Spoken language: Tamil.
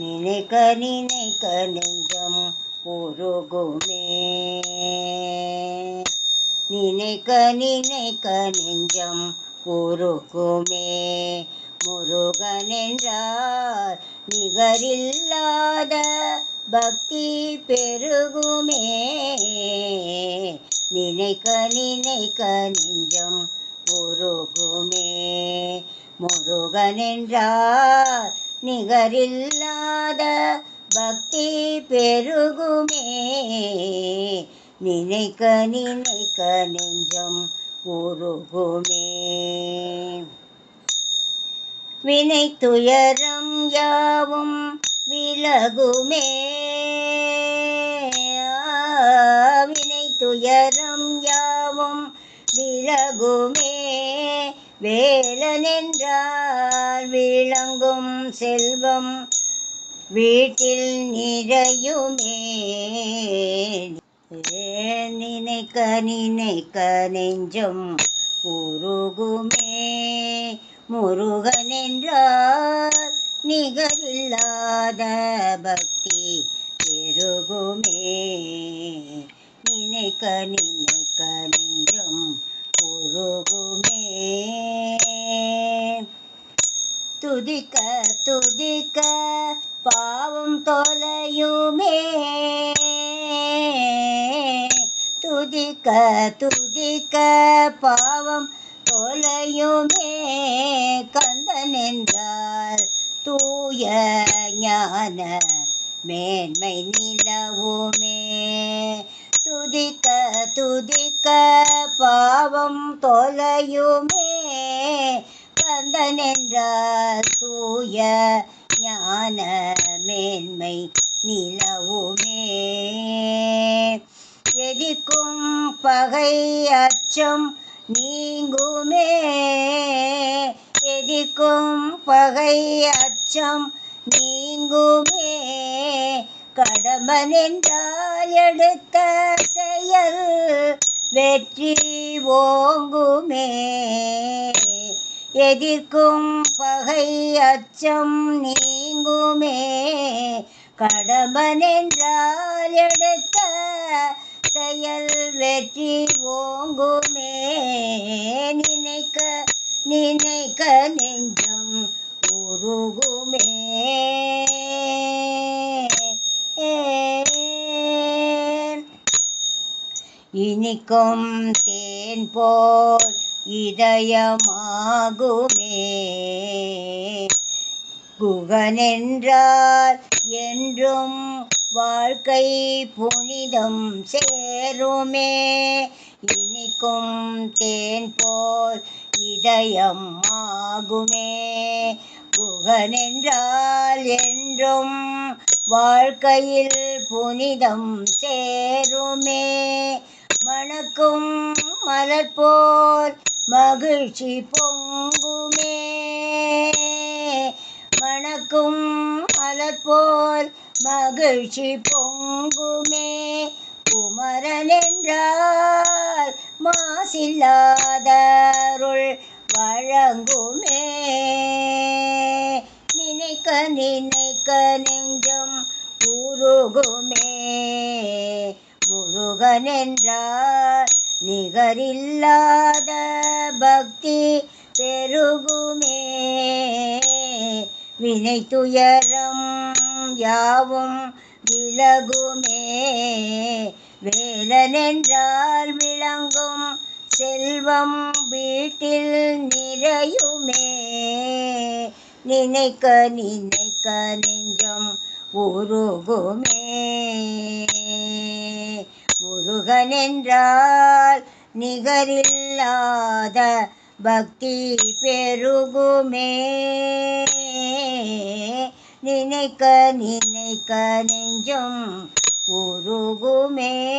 நினைக்க நினைக்க நெஞ்சம் உருகுமே. நினைக்க நினைக்க நெஞ்சம் உருகுமே. முருகன் என்றார் நிகரில்லாத பக்தி பெருகுமே. நினைக்க நினைக்க நெஞ்சம் உருகுமே. முருகன் என்றார் நிகரில்லாத பக்தி பெருகுமே. நினைக்க நினைக்க நெஞ்சம் உருகுமே. வினை துயரம் யாவும் விலகுமே. வினை துயரம் யாவும் விலகுமே. வேலனென்றால் விளங்கும் செல்வம் வீட்டில் நிறையுமே. நினைக்க நினைக்க நெஞ்சம் உருகுமே. முருகன் என்றால் நிகரில்லாத பக்தி பெருகுமே. நினைக்க நினைக்க நெஞ்சம் உருகுமே. துதிக்க துதிக்க பாவம் தொலையுமே. துதிக்க துதிக்க பாவம் தொலையுமே. கந்தன் என்றால் தூய ஞான மேன்மை நிலவுமே. துதிக்க துதிக்க பாவம் தொலையுமே. கந்தன் என்றால் தூய ஞான மேன்மை நிலவுமே. எதிர்க்கும் பகை அச்சம் நீங்குமே. எதிர்க்கும் பகை அச்சம் நீங்குமே. கடம்பன் என்றால் எடுத்த செயல் வெற்றி ஓங்குமே. எதிர்க்கும் பகை அச்சம் நீங்குமே. கடம்பன் என்றால் எடுத்த செயல் வெற்றி ஓங்குமே. நினைக்க நினைக்க நெஞ்சம் உருகுமே. இனிக்கும் தேன் போல் இதயமாகுமே. குகன் என்றால் என்றும் வாழ்க்கை புனிதம் சேருமே. இனிக்கும் தேன் போல் இதயம் ஆகுமே. குகன் என்றால் என்றும் வாழ்க்கையில் புனிதம் சேருமே. மணக்கும் மலர் போல் மகிழ்ச்சி பொங்குமே. மணக்கும் மலர் போல் மகிழ்ச்சி பொங்குமே. குமரன் என்றால் மாசில்லாத அருள் வழங்குமே. நினைக்க நினைக்க நெஞ்சம் உருகுமே. முருகன் என்றால் நிகரில்லாத பக்தி பெருகுமே. வினை துயரம் யாவும் விலகுமே. வேலன் என்றால் விளங்கும் செல்வம் வீட்டில் நிறையுமே. நினைக்க நினைக்க நெஞ்சம் உருகுமே. முருகன் என்றால் நிகரில்லாத பக்தி பெருகுமே. நினைக்க நினைக்க நெஞ்சம் உருகுமே.